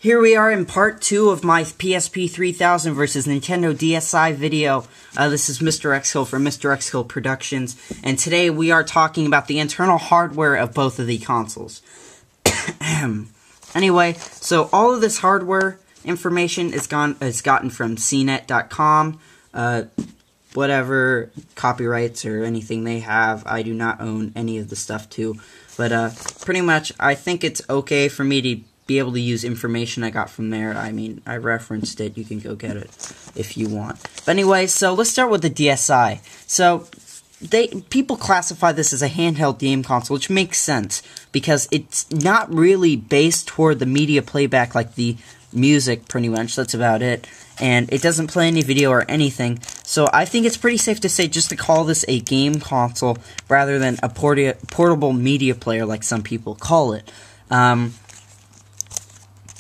Here we are in part 2 of my PSP 3000 versus Nintendo DSi video. This is MrXkill from MrXkill Productions, and today we are talking about the internal hardware of both of the consoles. Anyway, so all of this hardware information is gotten from cnet.com. Whatever copyrights or anything they have, I do not own any of the stuff too. But pretty much, I think it's okay for me to be able to use information I got from there. I mean, I referenced it. You can go get it if you want. But anyway, so let's start with the DSi. So people classify this as a handheld game console, which makes sense because it's not really based toward the media playback like the music, pretty much. That's about it. And it doesn't play any video or anything. So I think it's pretty safe to say just to call this a game console rather than a portable media player like some people call it.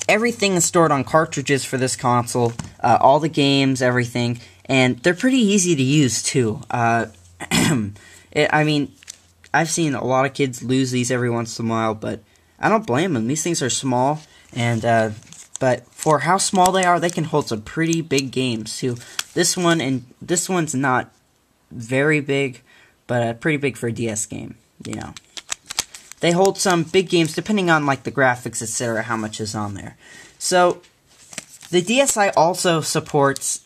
Everything is stored on cartridges for this console, all the games, everything, and they're pretty easy to use too. I mean, I've seen a lot of kids lose these every once in a while, but I don't blame them. These things are small, and but for how small they are, they can hold some pretty big games too. This one's not very big, but pretty big for a DS game, you know. They hold some big games, depending on like the graphics, etc., how much is on there. So, the DSi also supports,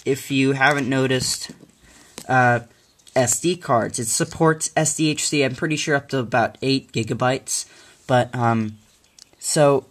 if you haven't noticed, SD cards. It supports SDHC, I'm pretty sure up to about 8 gigabytes. But, so,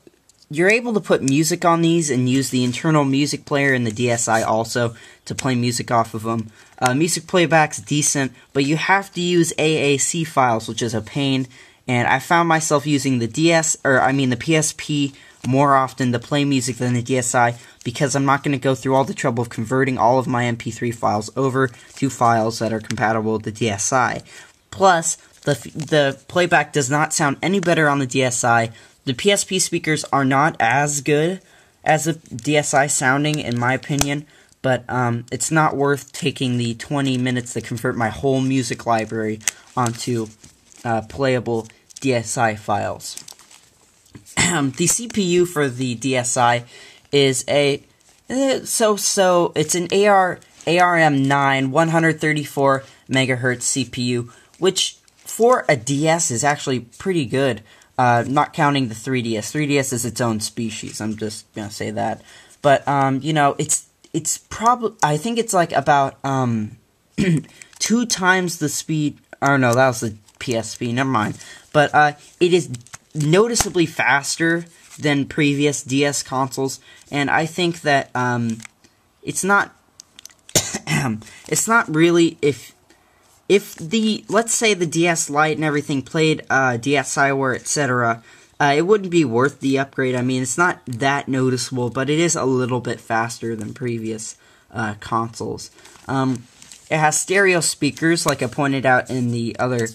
you're able to put music on these and use the internal music player in the DSi also to play music off of them. Music playback's decent, but you have to use AAC files, which is a pain. And I found myself using the PSP more often to play music than the DSi because I'm not going to go through all the trouble of converting all of my MP3 files over to files that are compatible with the DSi. Plus, the playback does not sound any better on the DSi. The PSP speakers are not as good as the DSi sounding, in my opinion, but it's not worth taking the 20 minutes to convert my whole music library onto playable DSi files. The CPU for the DSi is a it's an ARM9 134 megahertz CPU, which for a DS is actually pretty good. Not counting the 3DS. 3DS is its own species. I'm just gonna say that. But you know, it's probably, I think it's like about 2 times the speed. Oh no, that was the PSP, never mind. But it is noticeably faster than previous DS consoles, and I think that it's not it's not really, if the, let's say the DS Lite and everything played DSiWare, etc., it wouldn't be worth the upgrade. I mean, it's not that noticeable, but it is a little bit faster than previous consoles. It has stereo speakers, like I pointed out in the other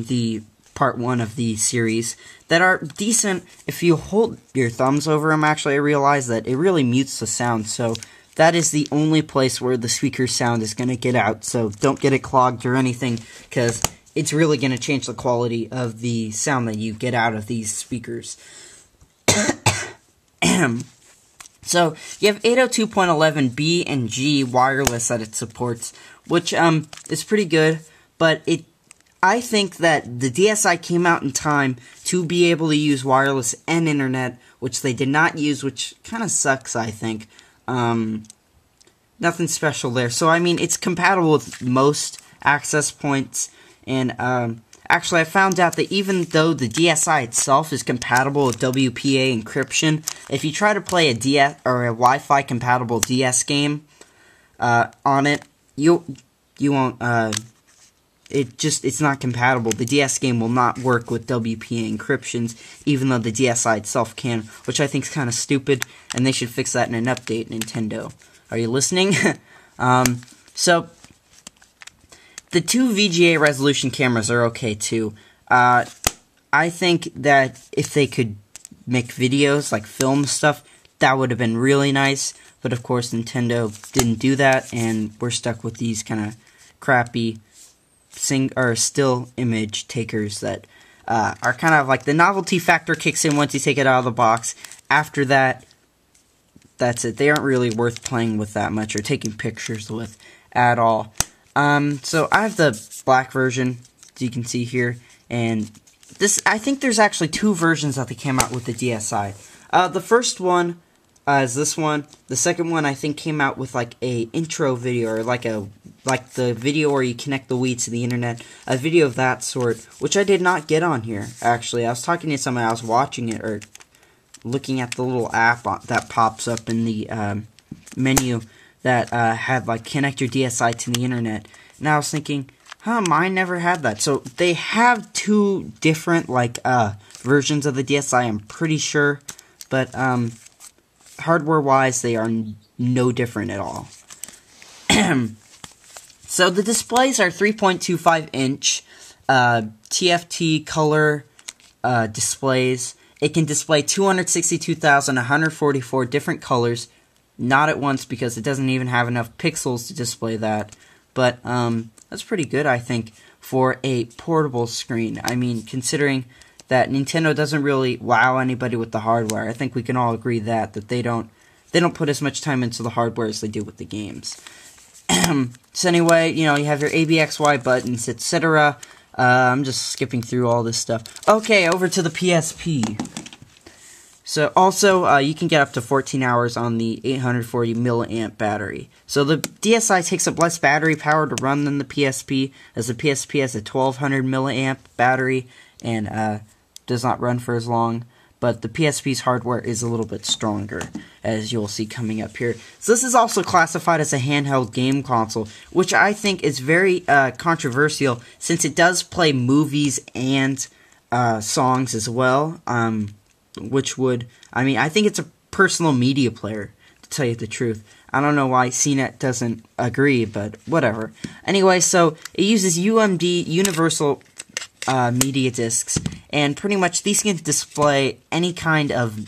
the part 1 of the series, that are decent. If you hold your thumbs over them, actually, I realize that it really mutes the sound, so that is the only place where the speaker sound is going to get out, so don't get it clogged or anything, because it's really going to change the quality of the sound that you get out of these speakers. So, you have 802.11b and G wireless that it supports, which is pretty good, but I think that the DSi came out in time to be able to use wireless and internet, which they did not use, which kind of sucks, I think. Nothing special there. So, I mean, it's compatible with most access points, and actually, I found out that even though the DSi itself is compatible with WPA encryption, if you try to play a DS or a Wi-Fi compatible DS game on it, you won't. It's not compatible. The DS game will not work with WPA encryptions, even though the DSi itself can, which I think is kind of stupid, and they should fix that in an update, Nintendo. Are you listening? So, the 2 VGA resolution cameras are okay too. I think that if they could make videos, like film stuff, that would have been really nice, but of course Nintendo didn't do that, and we're stuck with these kind of crappy still image takers that are kind of like the novelty factor kicks in once you take it out of the box, after that, that's it. They aren't really worth playing with that much or taking pictures with at all. So I have the black version, as you can see here, and this, I think there's actually 2 versions that they came out with the DSi. The first one is this one. The second one I think came out with like a intro video, or like the video where you connect the Wii to the internet, a video of that sort, which I did not get on here. Actually, I was talking to someone, I was watching it or looking at the little app that pops up in the menu that had like connect your DSi to the internet, and I was thinking, mine never had that. So they have 2 different like versions of the DSi, I'm pretty sure, but hardware wise they are no different at all. So the displays are 3.25 inch TFT color displays. It can display 262,144 different colors, not at once because it doesn't even have enough pixels to display that, but that's pretty good, I think, for a portable screen. I mean, considering that Nintendo doesn't really wow anybody with the hardware, I think we can all agree that they don't put as much time into the hardware as they do with the games. So anyway, you know, you have your ABXY buttons, etc. I'm just skipping through all this stuff. Okay, over to the PSP. So also, you can get up to 14 hours on the 840 milliamp battery. So the DSi takes up less battery power to run than the PSP, as the PSP has a 1200 milliamp battery and does not run for as long. But the PSP's hardware is a little bit stronger, as you'll see coming up here. So this is also classified as a handheld game console, which I think is very controversial, since it does play movies and songs as well. Which would, I mean, I think it's a personal media player, to tell you the truth. I don't know why CNET doesn't agree, but whatever. Anyway, so it uses UMD, Universal Media Discs, and pretty much these can display any kind of,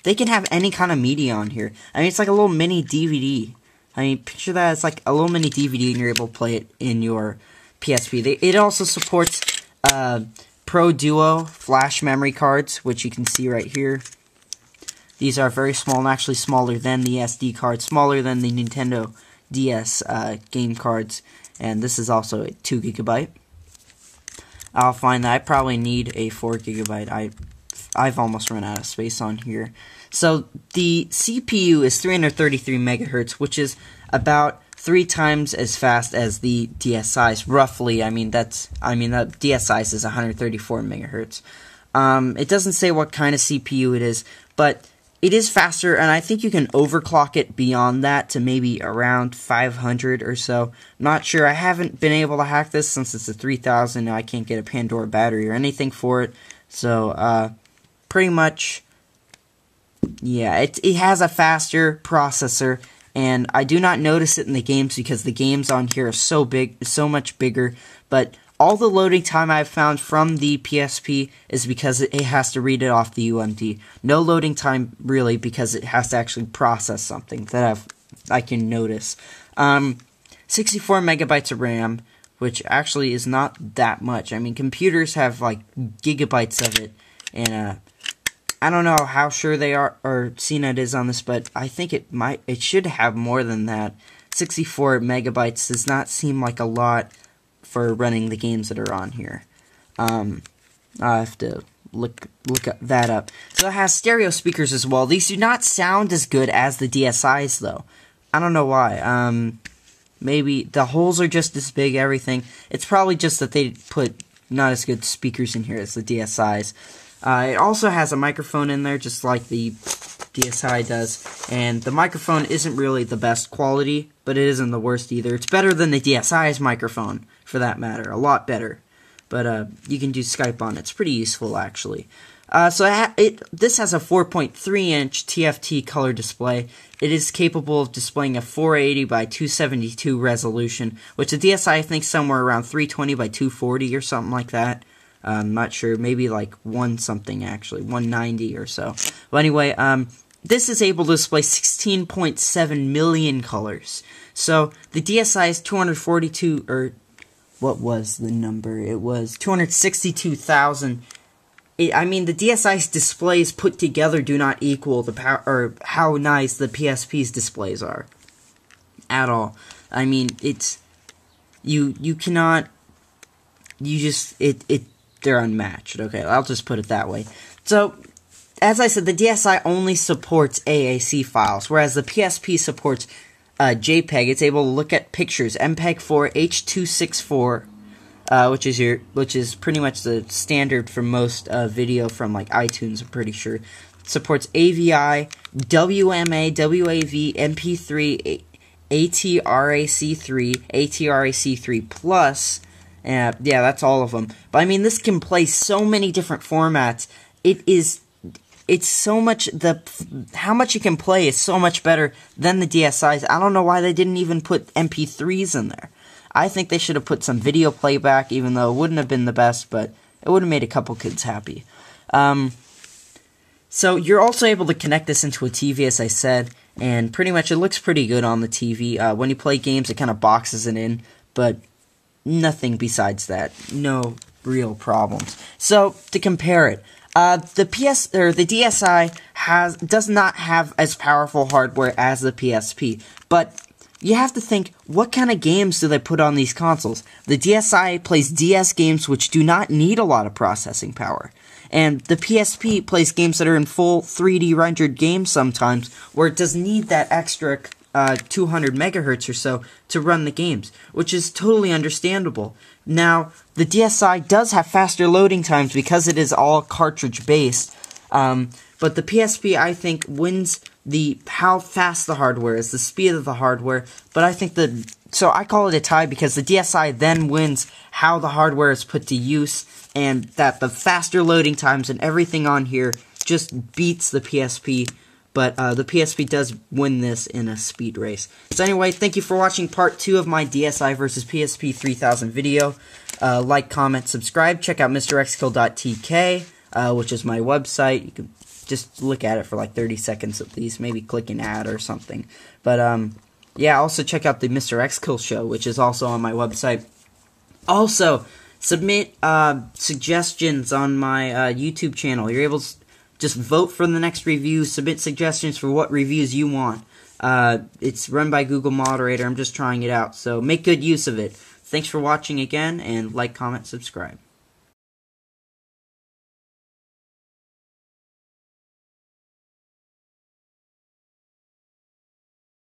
they can have any kind of media on here. I mean, it's like a little mini DVD. I mean, picture that as like a little mini DVD and you're able to play it in your PSP. It also supports Pro Duo flash memory cards, which you can see right here. These are very small, and actually smaller than the SD card, smaller than the Nintendo DS game cards, and this is also a 2 GB. I'll find that I probably need a 4 GB. I've almost run out of space on here. So the CPU is 333 megahertz, which is about 3 times as fast as the DSi's, roughly. I mean, the DSi's is 134 megahertz. It doesn't say what kind of CPU it is, but it is faster, and I think you can overclock it beyond that to maybe around 500 or so. Not sure. I haven't been able to hack this since it's a 3000. I can't get a Pandora battery or anything for it. So, pretty much, yeah, it has a faster processor. And I do not notice it in the games because the games on here are so big, so much bigger. But all the loading time I've found from the PSP is because it has to read it off the UMD. No loading time really because it has to actually process something that I can notice. 64 megabytes of RAM, which actually is not that much. I mean, computers have like gigabytes of it, and I don't know how sure they are, or CNET is on this, but I think it should have more than that. 64 megabytes does not seem like a lot for running the games that are on here. I'll have to look that up. So it has stereo speakers as well. These do not sound as good as the DSi's, though. I don't know why. Maybe the holes are just as big, everything. It's probably just that they put not as good speakers in here as the DSi's. It also has a microphone in there, just like the DSi does, and the microphone isn't really the best quality, but it isn't the worst either. It's better than the DSi's microphone, for that matter, a lot better. But you can do Skype on it. It's pretty useful, actually. This has a 4.3-inch TFT color display. It is capable of displaying a 480 by 272 resolution, which the DSi I think somewhere around 320 by 240 or something like that. I'm not sure, maybe like 190 or so. But anyway, this is able to display 16.7 million colors. So the DSi is 242, or what was the number? It was 262,000 I mean, the DSi's displays put together do not equal the power, or how nice the PSP's displays are. At all. I mean, it's, you cannot, they're unmatched, okay, I'll just put it that way. So, as I said, the DSi only supports AAC files, whereas the PSP supports JPEG. It's able to look at pictures, MPEG-4, H.264, which is pretty much the standard for most video from like iTunes, I'm pretty sure. It supports AVI, WMA, WAV, MP3, ATRAC3, ATRAC3 Plus. Yeah, that's all of them. But I mean, this can play so many different formats. It's so much, how much you can play is so much better than the DSi's. I don't know why they didn't even put MP3s in there. I think they should have put some video playback, even though it wouldn't have been the best, but it would have made a couple kids happy. So you're also able to connect this into a TV, as I said, and pretty much it looks pretty good on the TV. When you play games, it kind of boxes it in, but nothing besides that. No real problems. So, to compare it, the DSi does not have as powerful hardware as the PSP, but you have to think, what kind of games do they put on these consoles? The DSi plays DS games which do not need a lot of processing power, and the PSP plays games that are in full 3D rendered games sometimes, where it does need that extra 200 megahertz or so to run the games, which is totally understandable. Now, the DSi does have faster loading times because it is all cartridge based, but the PSP, I think, wins how fast the hardware is, the speed of the hardware, but I think so I call it a tie because the DSi then wins how the hardware is put to use, and that the faster loading times and everything on here just beats the PSP. But the PSP does win this in a speed race. So anyway, thank you for watching part 2 of my DSi versus PSP 3000 video. Like, comment, subscribe. Check out MrXkill.tk, which is my website. You can just look at it for like 30 seconds at least. Maybe click an ad or something. But yeah, also check out the MrXkill show, which is also on my website. Also, submit suggestions on my YouTube channel. You're able to just vote for the next review, submit suggestions for what reviews you want. It's run by Google Moderator. I'm just trying it out, so make good use of it. Thanks for watching again, and like, comment, subscribe.